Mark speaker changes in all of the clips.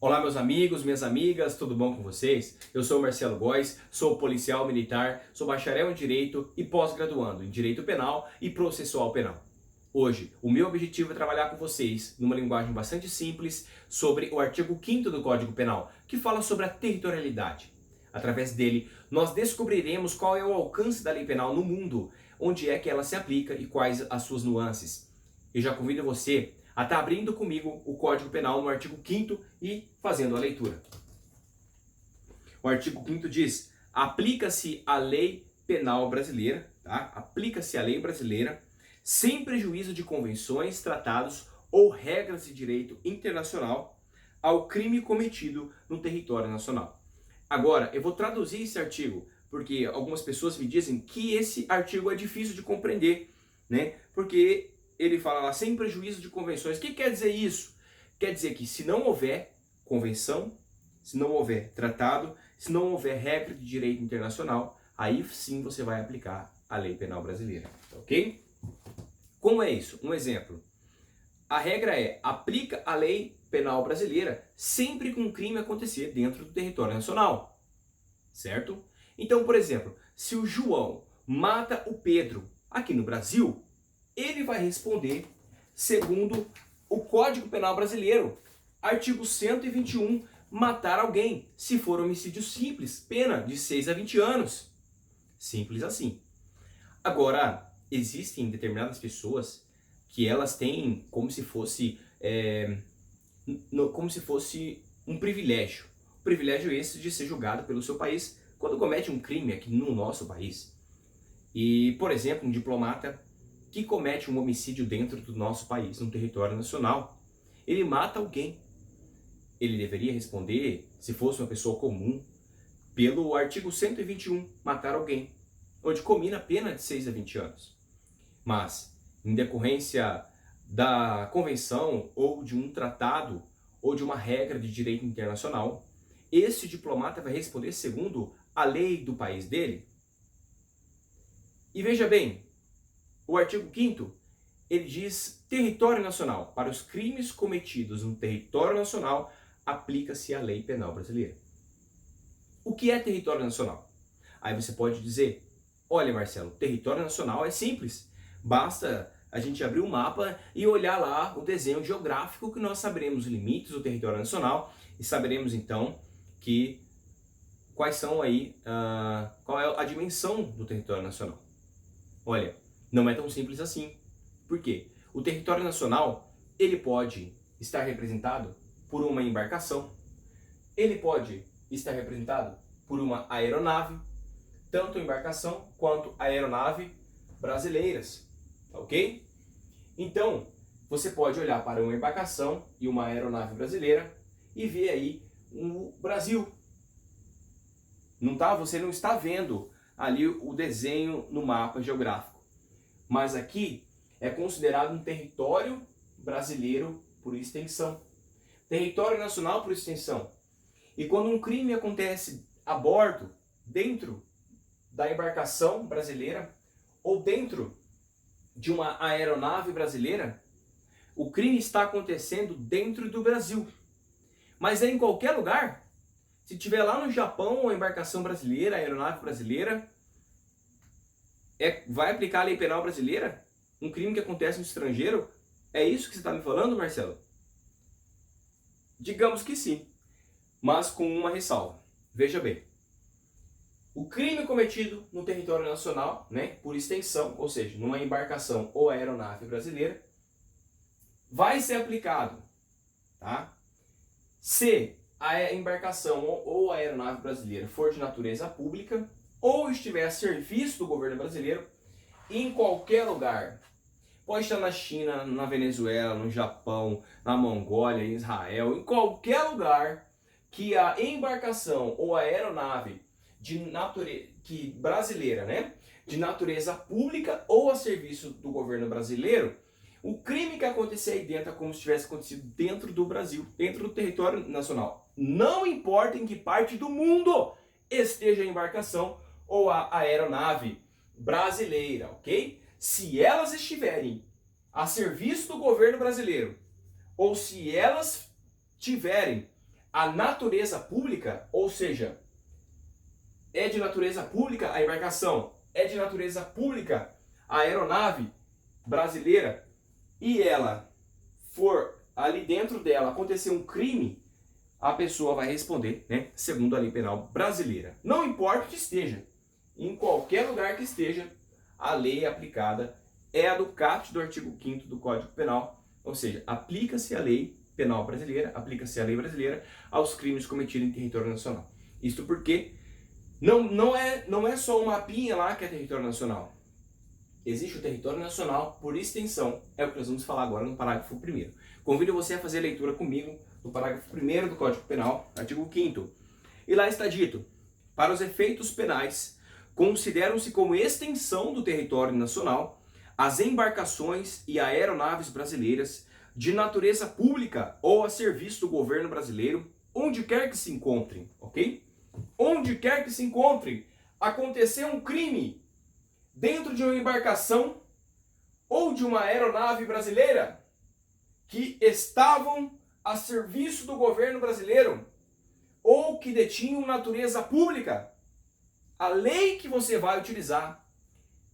Speaker 1: Olá meus amigos, minhas amigas, tudo bom com vocês? Eu sou o Marcelo Góes, sou policial militar, sou bacharel em Direito e pós-graduando em Direito Penal e Processual Penal. Hoje, o meu objetivo é trabalhar com vocês, numa linguagem bastante simples, sobre o artigo 5º do Código Penal, que fala sobre a territorialidade. Através dele, nós descobriremos qual é o alcance da lei penal no mundo, onde é que ela se aplica e quais as suas nuances. Eu já convido você a estar abrindo comigo o Código Penal no artigo 5º e fazendo a leitura. O artigo 5º diz: aplica-se a lei penal brasileira, tá? Aplica-se a lei brasileira sem prejuízo de convenções, tratados ou regras de direito internacional ao crime cometido no território nacional. Agora, eu vou traduzir esse artigo, porque algumas pessoas me dizem que esse artigo é difícil de compreender, né? Porque ele fala lá, sem prejuízo de convenções. O que quer dizer isso? Quer dizer que se não houver convenção, se não houver tratado, se não houver regra de direito internacional, aí sim você vai aplicar a lei penal brasileira, ok? Como é isso? Um exemplo. A regra é, aplica a lei penal brasileira sempre que um crime acontecer dentro do território nacional, certo? Então, por exemplo, se o João mata o Pedro aqui no Brasil, ele vai responder segundo o Código Penal Brasileiro, artigo 121, matar alguém, se for homicídio simples, pena de 6 a 20 anos. Simples assim. Agora, existem determinadas pessoas que elas têm como se fosse um privilégio. O privilégio esse de ser julgado pelo seu país quando comete um crime aqui no nosso país. E, por exemplo, um diplomata que comete um homicídio dentro do nosso país, no território nacional, ele mata alguém. Ele deveria responder, se fosse uma pessoa comum, pelo artigo 121, matar alguém, onde combina a pena de 6 a 20 anos. Mas, em decorrência da convenção, ou de um tratado, ou de uma regra de direito internacional, esse diplomata vai responder segundo a lei do país dele. E veja bem, o artigo 5º, ele diz território nacional. Para os crimes cometidos no território nacional, aplica-se a lei penal brasileira. O que é território nacional? Aí você pode dizer, olha Marcelo, território nacional é simples. Basta a gente abrir o mapa e olhar lá o desenho geográfico que nós saberemos os limites do território nacional e saberemos então quais são aí, qual é a dimensão do território nacional. Olha, não é tão simples assim. Por quê? O território nacional, ele pode estar representado por uma embarcação, ele pode estar representado por uma aeronave, tanto embarcação quanto aeronave brasileiras, ok? Então, você pode olhar para uma embarcação e uma aeronave brasileira e ver aí o Brasil. Não tá? Você não está vendo ali o desenho no mapa geográfico. Mas aqui é considerado um território brasileiro por extensão. Território nacional por extensão. E quando um crime acontece a bordo, dentro da embarcação brasileira, ou dentro de uma aeronave brasileira, o crime está acontecendo dentro do Brasil. Mas é em qualquer lugar. Se tiver lá no Japão, a embarcação brasileira, a aeronave brasileira, vai aplicar a lei penal brasileira? Um crime que acontece no estrangeiro? É isso que você está me falando, Marcelo? Digamos que sim, mas com uma ressalva. Veja bem, o crime cometido no território nacional, né, por extensão, ou seja, numa embarcação ou aeronave brasileira, vai ser aplicado, tá? Se a embarcação ou a aeronave brasileira for de natureza pública, ou estiver a serviço do governo brasileiro, em qualquer lugar. Pode estar na China, na Venezuela, no Japão, na Mongólia, em Israel, em qualquer lugar que a embarcação ou a aeronave brasileira, né, de natureza pública ou a serviço do governo brasileiro, o crime que acontecer aí dentro é como se tivesse acontecido dentro do Brasil, dentro do território nacional. Não importa em que parte do mundo esteja a embarcação ou a aeronave brasileira, ok? Se elas estiverem a serviço do governo brasileiro, ou se elas tiverem a natureza pública, ou seja, é de natureza pública a embarcação, é de natureza pública a aeronave brasileira, e ela for ali dentro dela acontecer um crime, a pessoa vai responder, né, segundo a lei penal brasileira. Não importa que esteja, em qualquer lugar que esteja, a lei aplicada é a do caput do artigo 5º do Código Penal, ou seja, aplica-se a lei penal brasileira, aplica-se a lei brasileira aos crimes cometidos em território nacional. Isto porque não é só um mapinha lá que é território nacional. Existe o território nacional por extensão, é o que nós vamos falar agora no parágrafo 1º. Convido você a fazer a leitura comigo do parágrafo 1º do Código Penal, artigo 5º. E lá está dito: para os efeitos penais, consideram-se como extensão do território nacional as embarcações e aeronaves brasileiras de natureza pública ou a serviço do governo brasileiro, onde quer que se encontrem, ok? Onde quer que se encontrem, aconteceu um crime dentro de uma embarcação ou de uma aeronave brasileira que estavam a serviço do governo brasileiro ou que detinham natureza pública, a lei que você vai utilizar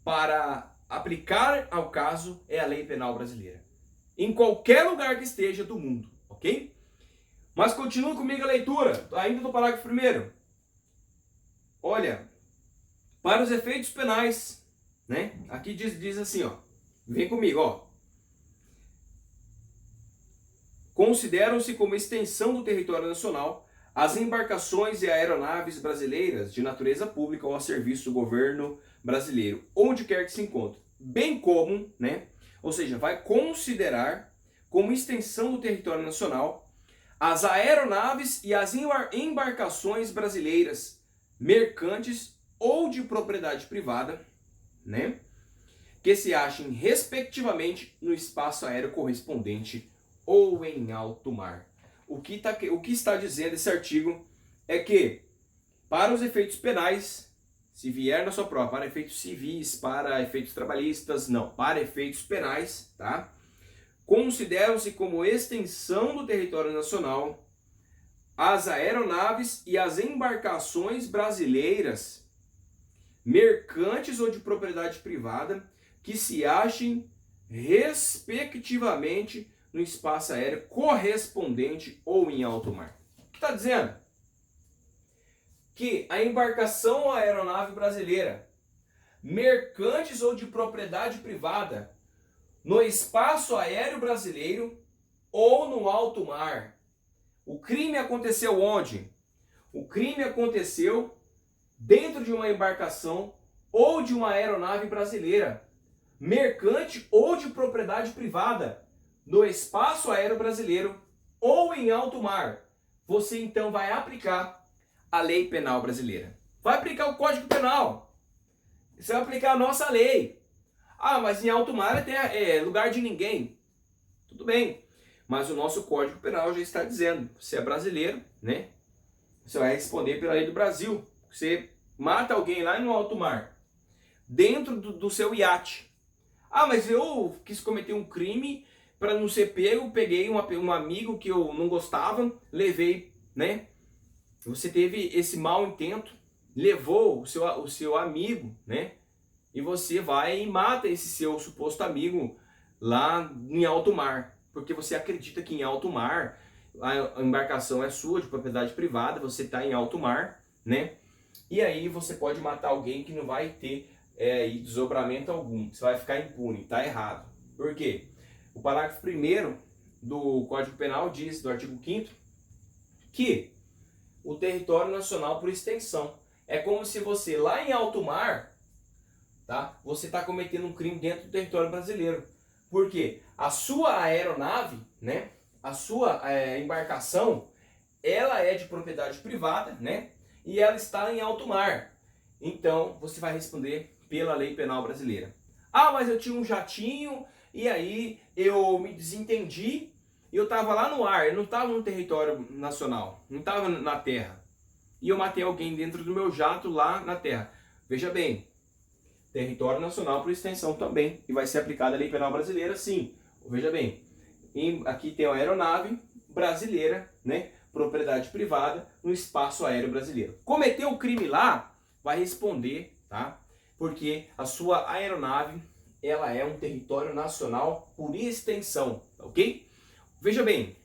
Speaker 1: para aplicar ao caso é a lei penal brasileira. Em qualquer lugar que esteja do mundo, ok? Mas continue comigo a leitura, ainda do parágrafo 1º. Olha, para os efeitos penais, né? Aqui diz assim, ó. Vem comigo, ó. Consideram-se como extensão do território nacional as embarcações e aeronaves brasileiras de natureza pública ou a serviço do governo brasileiro, onde quer que se encontre, bem como, né? Ou seja, vai considerar como extensão do território nacional as aeronaves e as embarcações brasileiras, mercantes ou de propriedade privada, né? Que se achem respectivamente no espaço aéreo correspondente ou em alto mar. O que está dizendo esse artigo é que, para os efeitos penais, se vier na sua prova, para efeitos civis, para efeitos trabalhistas, não, para efeitos penais, tá? Consideram-se como extensão do território nacional as aeronaves e as embarcações brasileiras, mercantes ou de propriedade privada, que se achem respectivamente no espaço aéreo correspondente ou em alto mar. O que está dizendo? Que a embarcação ou a aeronave brasileira, mercantes ou de propriedade privada, no espaço aéreo brasileiro ou no alto mar. O crime aconteceu onde? O crime aconteceu dentro de uma embarcação ou de uma aeronave brasileira, mercante ou de propriedade privada, no espaço aéreo brasileiro ou em alto mar. Você então vai aplicar a lei penal brasileira. Vai aplicar o Código Penal. Você vai aplicar a nossa lei. Ah, mas em alto mar é lugar de ninguém. Tudo bem. Mas o nosso Código Penal já está dizendo, você é brasileiro, né? Você vai responder pela lei do Brasil. Você mata alguém lá no alto mar, dentro do seu iate. Ah, mas eu quis cometer um crime para não ser pego, peguei um amigo que eu não gostava, levei, né? Você teve esse mau intento, levou o seu amigo, né? E você vai e mata esse seu suposto amigo lá em alto mar, porque você acredita que em alto mar a embarcação é sua, de propriedade privada, você está em alto mar, né? E aí você pode matar alguém que não vai ter desdobramento algum, você vai ficar impune, tá errado. Por quê? O parágrafo 1º do Código Penal diz, do artigo 5º, que o território nacional por extensão. É como se você lá em alto mar, tá? Você está cometendo um crime dentro do território brasileiro. Por quê? A sua aeronave, né? A sua embarcação, ela é de propriedade privada, né? E ela está em alto mar. Então, você vai responder pela lei penal brasileira. Ah, mas eu tinha um jatinho e aí eu me desentendi e eu estava lá no ar, eu não estava no território nacional, não estava na terra. E eu matei alguém dentro do meu jato lá na terra. Veja bem, território nacional por extensão também, e vai ser aplicada a lei penal brasileira, sim. Veja bem, aqui tem uma aeronave brasileira, né? propriedade privada no espaço aéreo brasileiro. Cometeu o crime lá, vai responder, tá? Porque a sua aeronave, ela é um território nacional por extensão, ok? Veja bem,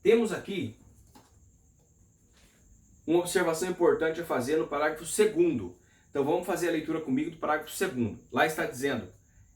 Speaker 1: temos aqui uma observação importante a fazer no parágrafo 2º. Então vamos fazer a leitura comigo do parágrafo 2º. Lá está dizendo: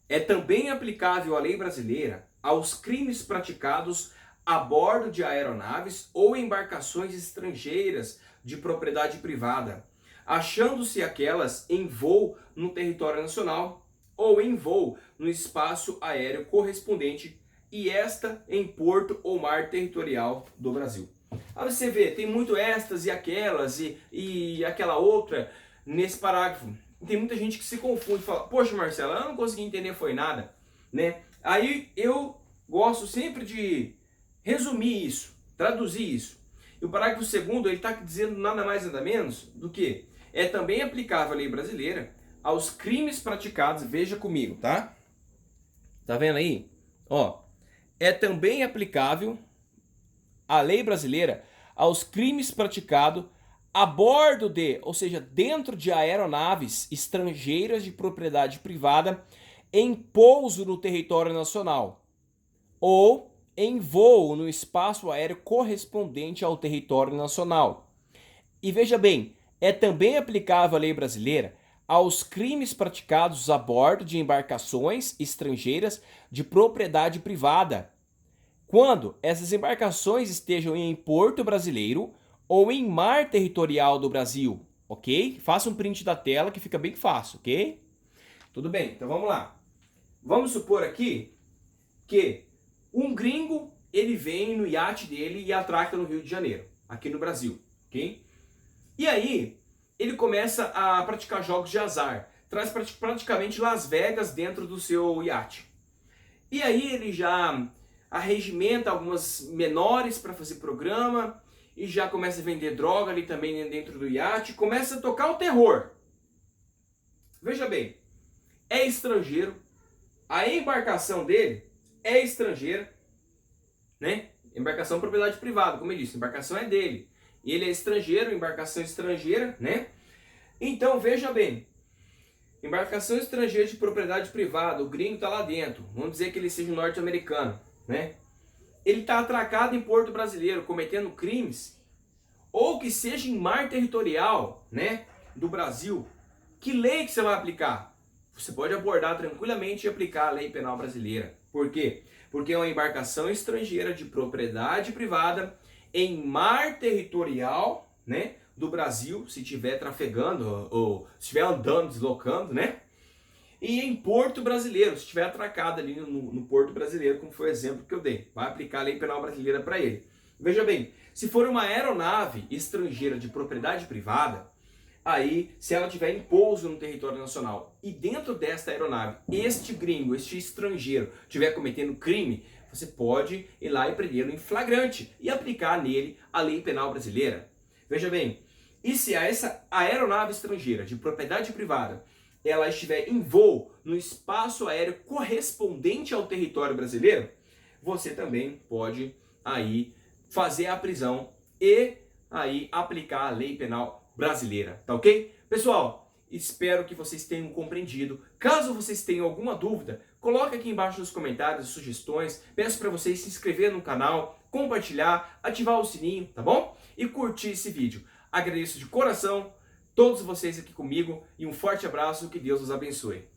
Speaker 1: é também aplicável a lei brasileira aos crimes praticados a bordo de aeronaves ou embarcações estrangeiras de propriedade privada, achando-se aquelas em voo no território nacional ou em voo no espaço aéreo correspondente, e esta em porto ou mar territorial do Brasil. Aí você vê, tem muito estas e aquelas e aquela outra nesse parágrafo. Tem muita gente que se confunde e fala: poxa, Marcelo, eu não consegui entender foi nada, né? Aí eu gosto sempre de resumir isso, traduzir isso. E o parágrafo 2º, ele está dizendo nada mais nada menos do que é também aplicável a lei brasileira aos crimes praticados, veja comigo, tá? Tá vendo aí? Ó, é também aplicável a lei brasileira aos crimes praticados a bordo de, ou seja, dentro de aeronaves estrangeiras de propriedade privada em pouso no território nacional ou em voo no espaço aéreo correspondente ao território nacional. E veja bem, é também aplicável a lei brasileira aos crimes praticados a bordo de embarcações estrangeiras de propriedade privada, quando essas embarcações estejam em porto brasileiro ou em mar territorial do Brasil, ok? Faça um print da tela que fica bem fácil, ok? Tudo bem, então vamos lá. Vamos supor aqui que um gringo, ele vem no iate dele e atraca no Rio de Janeiro, aqui no Brasil, ok? E aí, ele começa a praticar jogos de azar, traz praticamente Las Vegas dentro do seu iate. E aí ele já arregimenta algumas menores para fazer programa e já começa a vender droga ali também dentro do iate, começa a tocar o terror. Veja bem, é estrangeiro, a embarcação dele é estrangeira, né? Embarcação propriedade privada, como eu disse, a embarcação é dele. E ele é estrangeiro, embarcação estrangeira, né? Então, veja bem, embarcação estrangeira de propriedade privada, o gringo está lá dentro, vamos dizer que ele seja um norte-americano, né? Ele está atracado em porto brasileiro, cometendo crimes, ou que seja em mar territorial, né, do Brasil. Que lei que você vai aplicar? Você pode abordar tranquilamente e aplicar a lei penal brasileira. Por quê? Porque é uma embarcação estrangeira de propriedade privada em mar territorial, né, do Brasil, se estiver trafegando ou se estiver andando, deslocando, né? E em porto brasileiro, se estiver atracado ali no porto brasileiro, como foi o exemplo que eu dei. Vai aplicar a lei penal brasileira para ele. Veja bem, se for uma aeronave estrangeira de propriedade privada, aí, se ela tiver em pouso no território nacional e dentro desta aeronave, este gringo, este estrangeiro, estiver cometendo crime, você pode ir lá e prendê-lo em flagrante e aplicar nele a lei penal brasileira. Veja bem, e se essa aeronave estrangeira de propriedade privada ela estiver em voo no espaço aéreo correspondente ao território brasileiro, você também pode aí fazer a prisão e aí aplicar a lei penal brasileira, tá ok? Pessoal, espero que vocês tenham compreendido. Caso vocês tenham alguma dúvida, coloque aqui embaixo nos comentários sugestões. Peço para vocês se inscrever no canal, compartilhar, ativar o sininho, tá bom? E curtir esse vídeo. Agradeço de coração todos vocês aqui comigo e um forte abraço, que Deus os abençoe.